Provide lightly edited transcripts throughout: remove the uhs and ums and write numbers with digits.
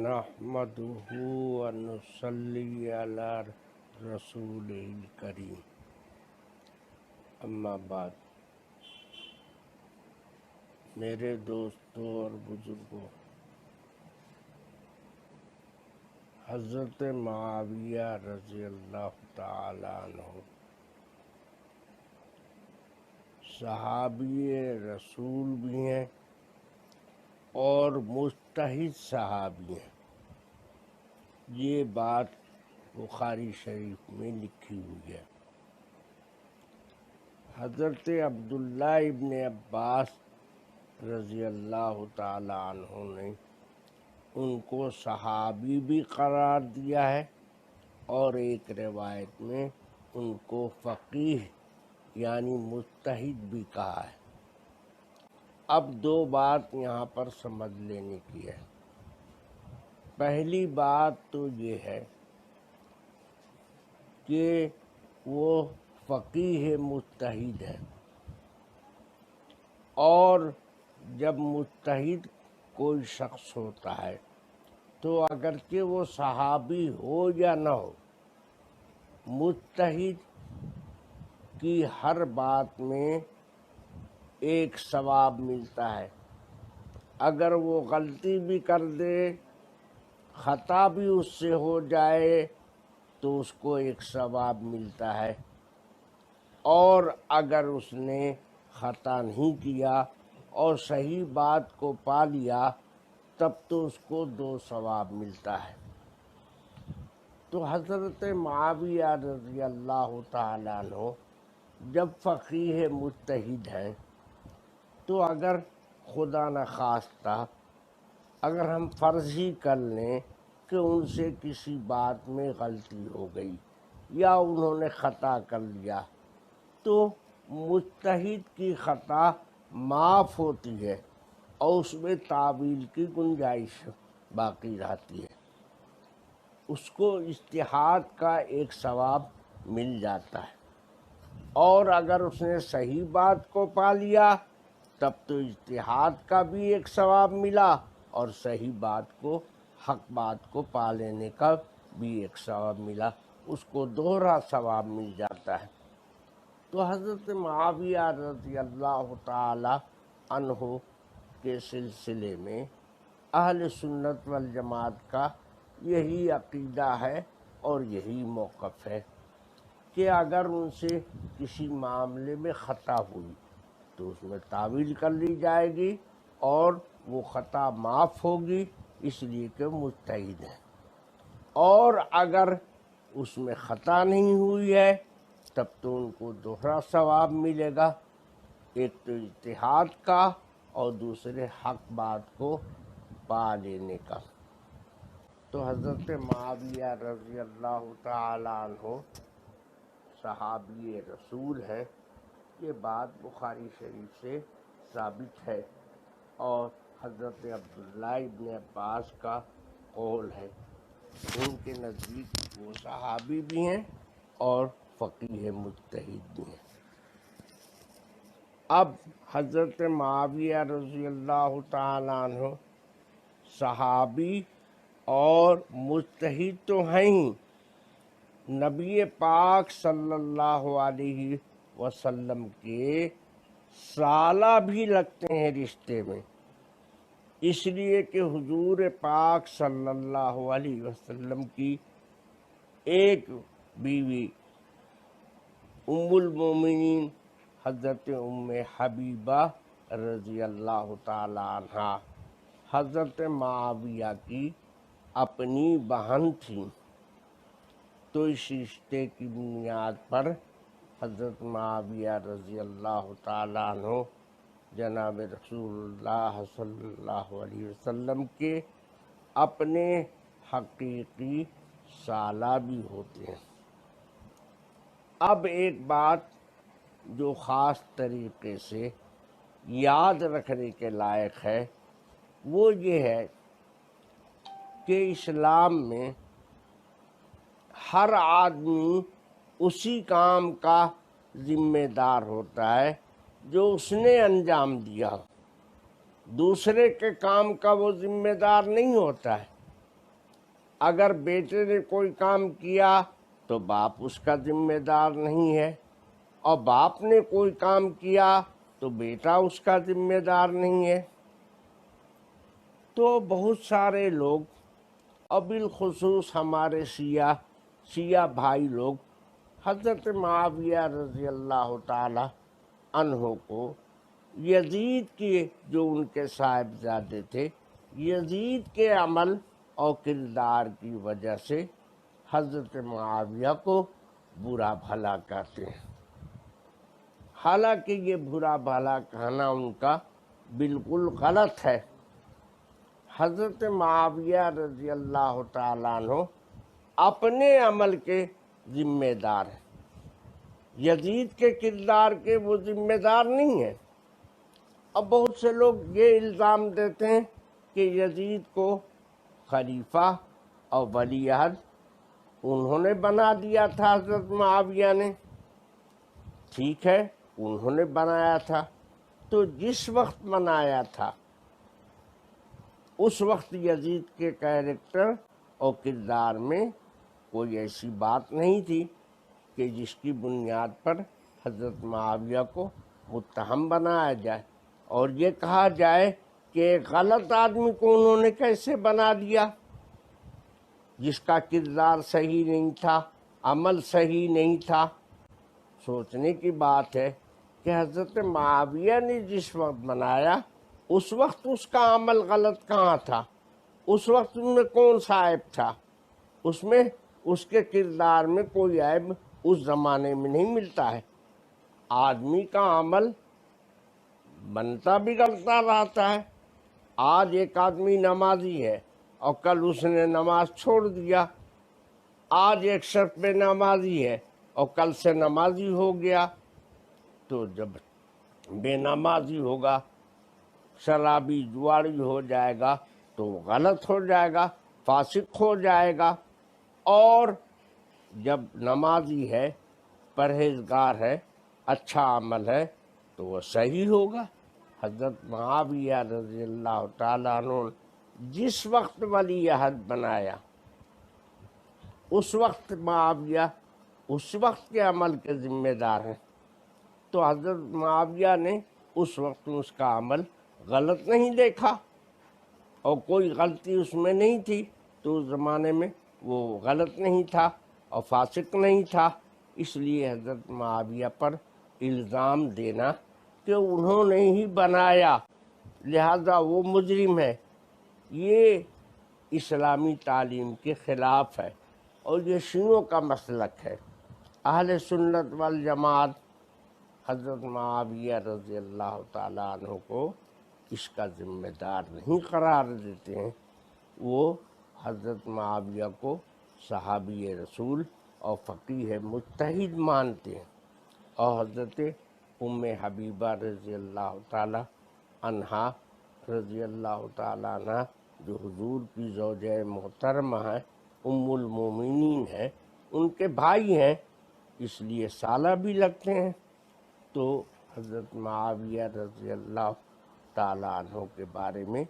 نحمدہ ونصلی علی رسولہ الکریم، اما بعد۔ میرے دوستوں اور بزرگوں، حضرت معاویہ رضی اللہ تعالی عنہ صحابی رسول بھی ہیں اور مجتہد صحابی ہیں۔ یہ بات بخاری شریف میں لکھی ہوئی ہے۔ حضرت عبداللہ ابن عباس رضی اللہ تعالی عنہ نے ان کو صحابی بھی قرار دیا ہے، اور ایک روایت میں ان کو فقیہ یعنی مجتہد بھی کہا ہے۔ اب دو بات یہاں پر سمجھ لینے کی ہے۔ پہلی بات تو یہ ہے کہ وہ فقیہ مجتہد ہے، اور جب مجتہد کوئی شخص ہوتا ہے تو اگرچہ وہ صحابی ہو یا نہ ہو، مجتہد کی ہر بات میں ایک ثواب ملتا ہے۔ اگر وہ غلطی بھی کر دے، خطا بھی اس سے ہو جائے، تو اس کو ایک ثواب ملتا ہے، اور اگر اس نے خطا نہیں کیا اور صحیح بات کو پا لیا تب تو اس کو 2 ثواب ملتا ہے۔ تو حضرت معاویہ رضی اللہ تعالی عنہ جب فقیہ مجتہد ہیں تو اگر خدا نخواستہ اگر ہم فرض ہی کر لیں کہ ان سے کسی بات میں غلطی ہو گئی یا انہوں نے خطا کر لیا، تو مجتہد کی خطا معاف ہوتی ہے اور اس میں تعویل کی گنجائش باقی رہتی ہے، اس کو اجتہاد کا ایک ثواب مل جاتا ہے۔ اور اگر اس نے صحیح بات کو پا لیا تب تو اجتہاد کا بھی ایک ثواب ملا، اور صحیح بات کو، حق بات کو پا لینے کا بھی ایک ثواب ملا، اس کو دوہرا ثواب مل جاتا ہے۔ تو حضرت معاویہ رضی اللہ تعالی عنہ کے سلسلے میں اہل سنت والجماعت کا یہی عقیدہ ہے اور یہی موقف ہے کہ اگر ان سے کسی معاملے میں خطا ہوئی تو اس میں تعویل کر لی جائے گی اور وہ خطا معاف ہوگی، اس لیے کہ مجتہد ہیں۔ اور اگر اس میں خطا نہیں ہوئی ہے تب تو ان کو دوہرا ثواب ملے گا، ایک تو اجتہاد کا اور دوسرے حق بات کو پا لینے کا۔ تو حضرت معاویہ رضی اللہ تعالی عنہ صحابی رسول ہیں، یہ بات بخاری شریف سے ثابت ہے، اور حضرت عبداللہ ابن عباس کا قول ہے۔ ان کے نزدیک وہ صحابی بھی ہیں اور فقیہ مجتہد بھی ہیں۔ اب حضرت معاویہ رضی اللہ تعالی عنہ صحابی اور مجتہد تو ہیں ہی، نبی پاک صلی اللہ علیہ وسلم کے سالہ بھی لگتے ہیں رشتے میں، اس لیے کہ حضور پاک صلی اللہ علیہ وسلم کی ایک بیوی ام المومنین حضرت ام حبیبہ رضی اللہ تعالی عنہا حضرت معاویہ کی اپنی بہن تھیں، تو اس رشتے کی بنیاد پر حضرت معاویہ رضی اللہ تعالی عنہ جناب رسول اللہ صلی اللہ علیہ وسلم کے اپنے حقیقی سالہ بھی ہوتے ہیں۔ اب ایک بات جو خاص طریقے سے یاد رکھنے کے لائق ہے وہ یہ ہے کہ اسلام میں ہر آدمی اسی کام کا ذمہ دار ہوتا ہے جو اس نے انجام دیا، دوسرے کے کام کا وہ ذمہ دار نہیں ہوتا ہے۔ اگر بیٹے نے کوئی کام کیا تو باپ اس کا ذمہ دار نہیں ہے، اور باپ نے کوئی کام کیا تو بیٹا اس کا ذمہ دار نہیں ہے۔ تو بہت سارے لوگ، اور بالخصوص ہمارے شیعہ بھائی لوگ، حضرت معاویہ رضی اللہ تعالی عنہ کو یزید کے، جو ان کے صاحبزادے تھے، یزید کے عمل اور کردار کی وجہ سے حضرت معاویہ کو برا بھلا کہتے ہیں، حالانکہ یہ برا بھلا کہنا ان کا بالکل غلط ہے۔ حضرت معاویہ رضی اللہ تعالیٰ عنہ اپنے عمل کے ذمہ دار ہیں، یزید کے کردار کے وہ ذمہ دار نہیں ہیں۔ اب بہت سے لوگ یہ الزام دیتے ہیں کہ یزید کو خلیفہ اور ولی عہد انہوں نے بنا دیا تھا، حضرت معاویہ نے۔ ٹھیک ہے، انہوں نے بنایا تھا، تو جس وقت بنایا تھا اس وقت یزید کے کیریکٹر اور کردار میں کوئی ایسی بات نہیں تھی کہ جس کی بنیاد پر حضرت معاویہ کو متہم بنایا جائے اور یہ کہا جائے کہ ایک غلط آدمی کو انہوں نے کیسے بنا دیا، جس کا کردار صحیح نہیں تھا، عمل صحیح نہیں تھا۔ سوچنے کی بات ہے کہ حضرت معاویہ نے جس وقت بنایا اس وقت اس کا عمل غلط کہاں تھا، اس وقت ان میں کون سا عیب تھا، اس میں اس کے کردار میں کوئی عیب اس زمانے میں نہیں ملتا ہے۔ آدمی کا عمل بنتا بگڑتا رہتا ہے۔ آج ایک آدمی نمازی ہے اور کل اس نے نماز چھوڑ دیا، آج ایک شخص بے نمازی ہے اور کل سے نمازی ہو گیا، تو جب بے نمازی ہوگا، شرابی جواڑی ہو جائے گا تو غلط ہو جائے گا، فاسق ہو جائے گا، اور جب نمازی ہے، پرہیزگار ہے، اچھا عمل ہے تو وہ صحیح ہوگا۔ حضرت معاویہ رضی اللہ تعالیٰ عنہ جس وقت ولی عہد بنایا اس وقت معاویہ اس وقت کے عمل کے ذمہ دار ہیں، تو حضرت معاویہ نے اس وقت اس کا عمل غلط نہیں دیکھا اور کوئی غلطی اس میں نہیں تھی، تو اس زمانے میں وہ غلط نہیں تھا اور فاسق نہیں تھا۔ اس لیے حضرت معاویہ پر الزام دینا کہ انہوں نے ہی بنایا لہذا وہ مجرم ہے، یہ اسلامی تعلیم کے خلاف ہے اور یہ شیعوں کا مسلک ہے۔ اہل سنت والجماعت حضرت معاویہ رضی اللہ تعالیٰ عنہ کو اس کا ذمہ دار نہیں قرار دیتے ہیں، وہ حضرت معاویہ کو صحابی رسول اور فقیہ مجتہد مانتے ہیں، اور حضرت ام حبیبہ رضی اللہ تعالی عنہا رضی اللہ تعالی عنہ جو حضور کی زوجہ محترمہ ہیں، ام المومنین ہیں، ان کے بھائی ہیں، اس لیے سالہ بھی لگتے ہیں۔ تو حضرت معاویہ رضی اللہ تعالی عنہ کے بارے میں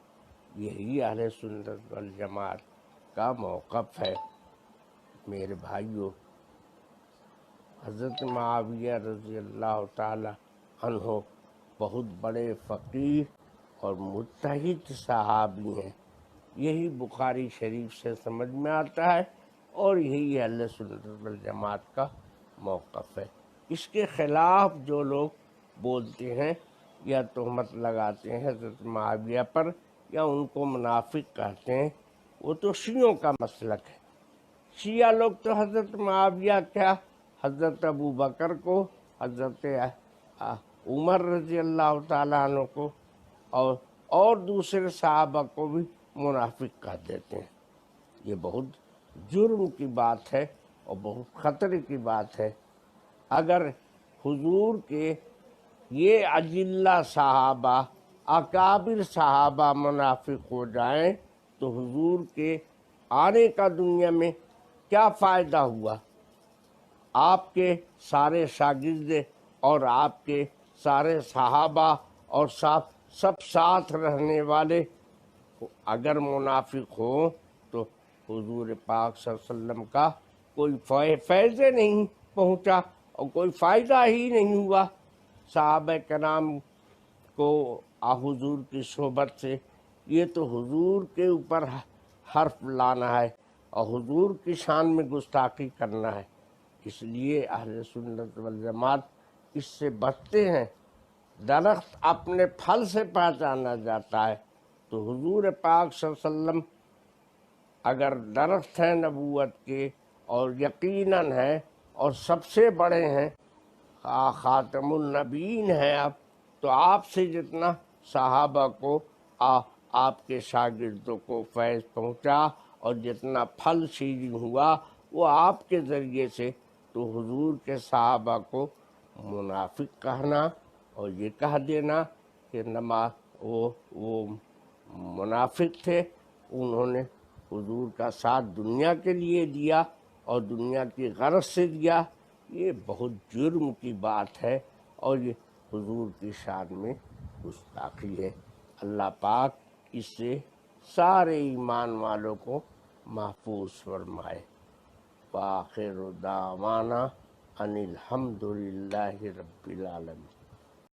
یہی اہل سنت والجماعت کا موقف ہے۔ میرے بھائیو، حضرت معاویہ رضی اللہ تعالی عنہ بہت بڑے فقیہ اور مجتہد صحابی ہیں، یہی بخاری شریف سے سمجھ میں آتا ہے اور یہی اہل سنت والجماعت کا موقف ہے۔ اس کے خلاف جو لوگ بولتے ہیں یا تہمت لگاتے ہیں حضرت معاویہ پر یا ان کو منافق کہتے ہیں، وہ تو شیعوں کا مسلک ہے۔ شیعہ لوگ تو حضرت معاویہ کیا، حضرت ابو بکر کو، حضرت عمر رضی اللہ تعالیٰ عنہ کو اور دوسرے صحابہ کو بھی منافق کہہ دیتے ہیں۔ یہ بہت جرم کی بات ہے اور بہت خطرے کی بات ہے۔ اگر حضور کے یہ اجلہ صحابہ، اکابر صحابہ منافق ہو جائیں تو حضور کے آنے کا دنیا میں کیا فائدہ ہوا؟ آپ کے سارے شاگرد اور آپ کے سارے صحابہ اور سب ساتھ رہنے والے اگر منافق ہوں تو حضور پاک صلی اللہ علیہ وسلم کا کوئی فیض نہیں پہنچا اور کوئی فائدہ ہی نہیں ہوا صحابہ کرام کو حضور کی صحبت سے۔ یہ تو حضور کے اوپر حرف لانا ہے اور حضور کی شان میں گستاخی کرنا ہے، اس لیے اہل سنت والجماعت اس سے بچتے ہیں۔ درخت اپنے پھل سے پہچانا جاتا ہے، تو حضور پاک صلی اللہ علیہ وسلم اگر درخت ہیں نبوت کے اور یقیناً ہیں اور سب سے بڑے ہیں، خاتم النبیین ہیں آپ، تو آپ سے جتنا صحابہ کو آپ کے شاگردوں کو فیض پہنچا اور جتنا پھل شیریں ہوا وہ آپ کے ذریعے سے، تو حضور کے صحابہ کو منافق کہنا اور یہ کہہ دینا کہ وہ منافق تھے، انہوں نے حضور کا ساتھ دنیا کے لیے دیا اور دنیا کی غرض سے دیا، یہ بہت جرم کی بات ہے اور یہ حضور کی شان میں گستاخی ہے۔ اللہ پاک اس سے سارے ایمان والوں کو محفوظ فرمائے۔ وآخر دعوانا ان الحمد للہ رب العالمین۔